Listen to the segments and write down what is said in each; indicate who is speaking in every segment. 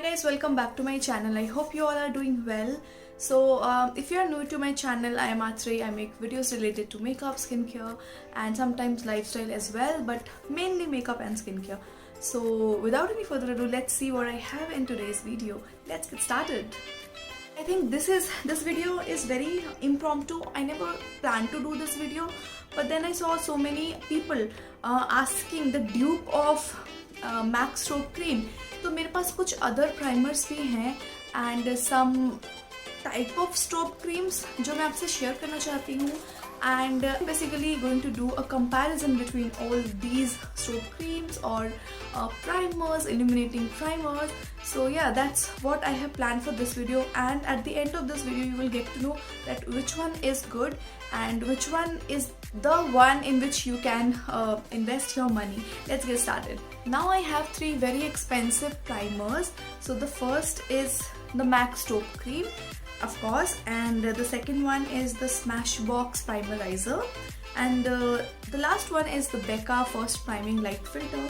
Speaker 1: guys, welcome back to my channel. I hope you all are doing well. So if you are new to my channel, I am Athri. I make videos related to makeup, skincare and sometimes lifestyle as well, but mainly makeup and skincare. So without any further ado, let's see what I have in today's video. Let's get started. I think this video is very impromptu. I never planned to do this video, but then I saw so many people asking the dupe of MAC Strobe Cream. तो मेरे पास कुछ other primers भी हैं and some type of strobe creams जो मैं आपसे share करना चाहती हूँ and basically going to do a comparison between all these strobe creams or primers, illuminating primers. So yeah, that's what I have planned for this video, and at the end of this video you will get to know that which one is good and which one is the one in which you can invest your money. Let's get started. Now I have three very expensive primers. So the first is the MAC Strobe Cream, of course, and the second one is the Smashbox Primerizer, and the last one is the Becca First Priming Light Filter.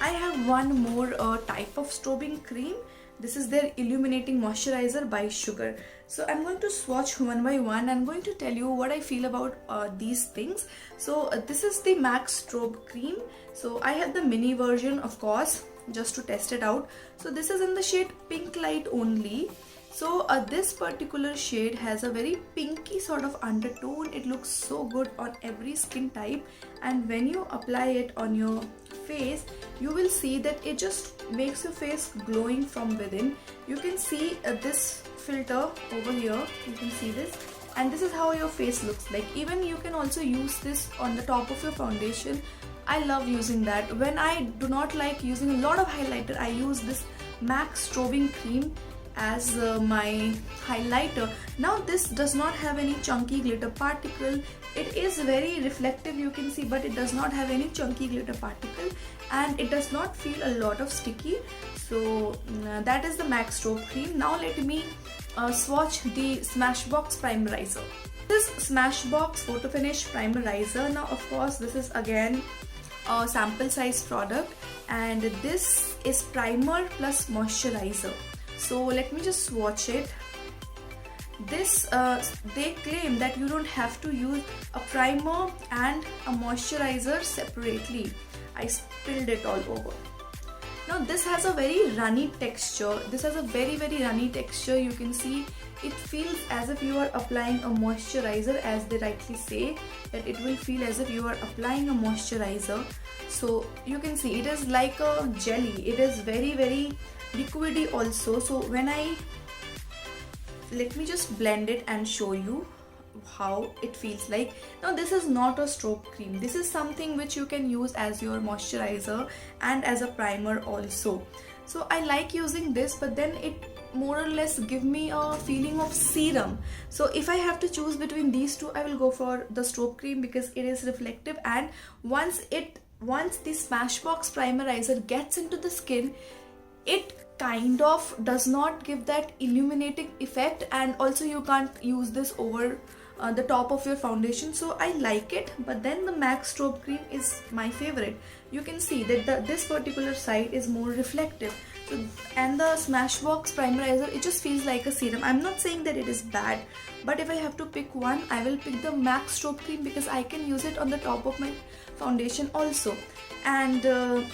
Speaker 1: I have one more type of strobing cream. This is their Illuminating Moisturizer by Sugar. So I'm going to swatch one by one. I'm going to tell you what I feel about these things. So this is the MAC Strobe Cream. So I have the mini version, of course, just to test it out. So this is in the shade Pink Light only. So this particular shade has a very pinky sort of undertone. It looks so good on every skin type, and when you apply it on your face, you will see that it just makes your face glowing from within. You can see this filter over here, you can see this, and this is how your face looks like. Even you can also use this on the top of your foundation. I love using that. When I do not like using a lot of highlighter, I use this MAC Strobing Cream as my highlighter. Now this does not have any chunky glitter particle. It is very reflective, you can see, but it does not have any chunky glitter particle, and it does not feel a lot of sticky. So that is the MAC Strobe Cream. Now let me swatch the Smashbox Primerizer. This Smashbox Photo Finish Primerizer. Now of course this is again a sample size product, and this is primer plus moisturizer. So let me just swatch it. This they claim that you don't have to use a primer and a moisturizer separately. I spilled it all over. Now this has a very runny texture. This has a very runny texture. You can see it feels as if you are applying a moisturizer, as they rightly say that it will feel as if you are applying a moisturizer. So you can see it is like a jelly. It is very liquidy also. So when let me just blend it and show you how it feels like. Now this is not a strobe cream. This is something which you can use as your moisturizer and as a primer also. So I like using this, but then it more or less give me a feeling of serum. So if I have to choose between these two, I will go for the strobe cream because it is reflective, and once the Smashbox Primerizer gets into the skin, it kind of does not give that illuminating effect, and also you can't use this over the top of your foundation. So I like it, but then the MAC Strobe Cream is my favorite. You can see that this particular side is more reflective. So, and the Smashbox Primerizer, it just feels like a serum. I'm not saying that it is bad, but if I have to pick one, I will pick the MAC Strobe Cream because I can use it on the top of my foundation also. And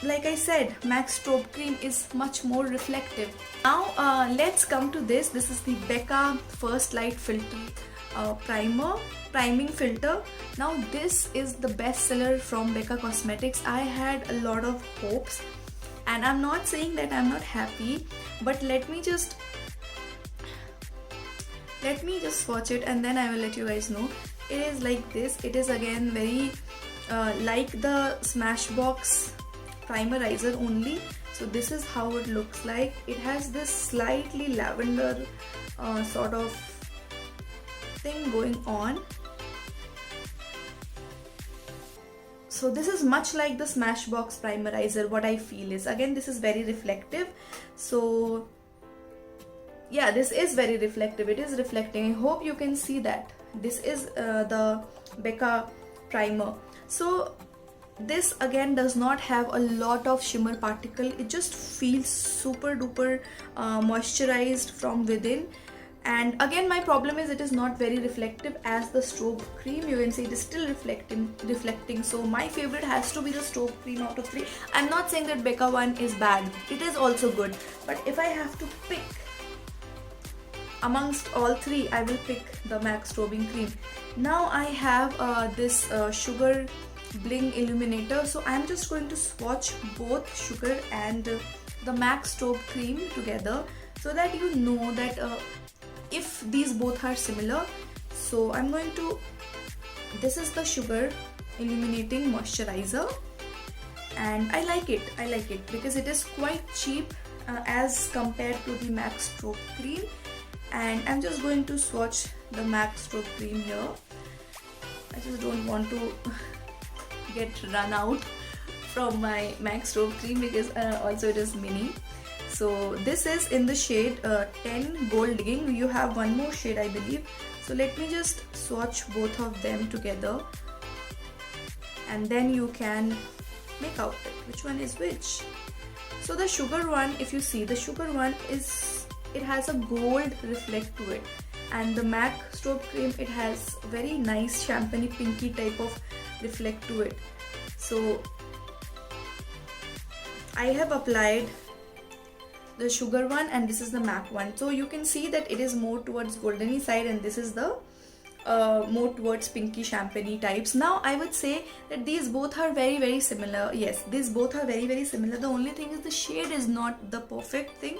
Speaker 1: like I said, MAC Strobe Cream is much more reflective. Now let's come to this. This is the Becca First Light Filter Priming Filter. Now this is the best seller from Becca Cosmetics. I had a lot of hopes, and I'm not saying that I'm not happy, but let me just swatch it and then I will let you guys know. It is like this. It is again very like the Smashbox Primerizer only. So this is how it looks like. It has this slightly lavender sort of thing going on. So this is much like the Smashbox Primerizer. What I feel is, again, this is very reflective. So yeah, this is very reflective. It is reflecting. I hope you can see that. This is the Becca primer. So this again does not have a lot of shimmer particle. It just feels super duper moisturized from within. And again, my problem is it is not very reflective as the strobe cream. You can see it is still reflecting. So my favorite has to be the strobe cream out of 3. I'm not saying that Becca one is bad, it is also good, but if I have to pick amongst all 3, I will pick the MAC strobing cream. Now I have this sugar bling illuminator, so I'm just going to swatch both sugar and the MAC strobe cream together, so that you know that if these both are similar. So I'm going to, this is the sugar illuminating moisturizer, and I like it because it is quite cheap as compared to the MAC strobe cream. And I'm just going to swatch the MAC strobe cream here. I just don't want to get run out from my MAC strobe cream because also it is mini. So this is in the shade 10 Gold Digging. You have one more shade, I believe. So let me just swatch both of them together, and then you can make out which one is which. So the sugar one, if you see, the sugar one is, it has a gold reflect to it, and the MAC strobe cream, it has very nice champagne pinky type of reflect to it. So I have applied the sugar one and this is the MAC one. So you can see that it is more towards goldeny side, and this is the more towards pinky champagne types. Now I would say that these both are very similar. Yes, these both are very similar. The only thing is the shade is not the perfect thing.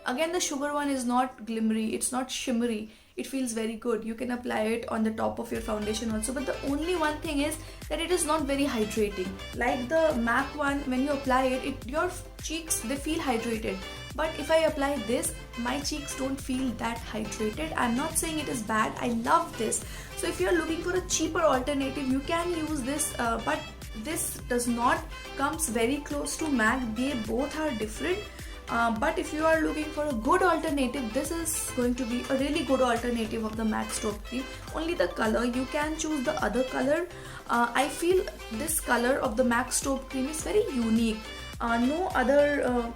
Speaker 1: Again, the sugar one is not glimmery, it's not shimmery. It feels very good. You can apply it on the top of your foundation also, but the only one thing is that it is not very hydrating. Like the MAC one, when you apply it, your cheeks, they feel hydrated. But if I apply this, my cheeks don't feel that hydrated. I'm not saying it is bad, I love this. So if you're looking for a cheaper alternative, you can use this, but this does not comes very close to MAC. They both are different. But if you are looking for a good alternative, this is going to be a really good alternative of the MAC strobe cream. Only the color, you can choose the other color. I feel this color of the MAC strobe cream is very unique. No other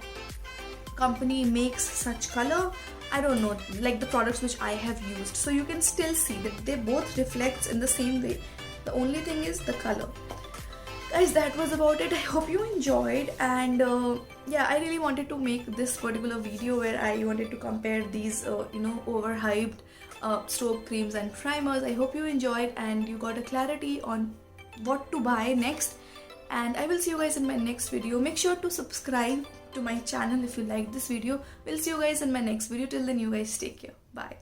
Speaker 1: company makes such color. I don't know, like the products which I have used. So you can still see that they both reflects in the same way. The only thing is the color. Guys, that was about it. I hope you enjoyed, and yeah, I really wanted to make this particular video where I wanted to compare these overhyped strobe creams and primers. I hope you enjoyed and you got a clarity on what to buy next, and I will see you guys in my next video. Make sure to subscribe to my channel if you like this video. We'll see you guys in my next video. Till then, you guys take care. Bye.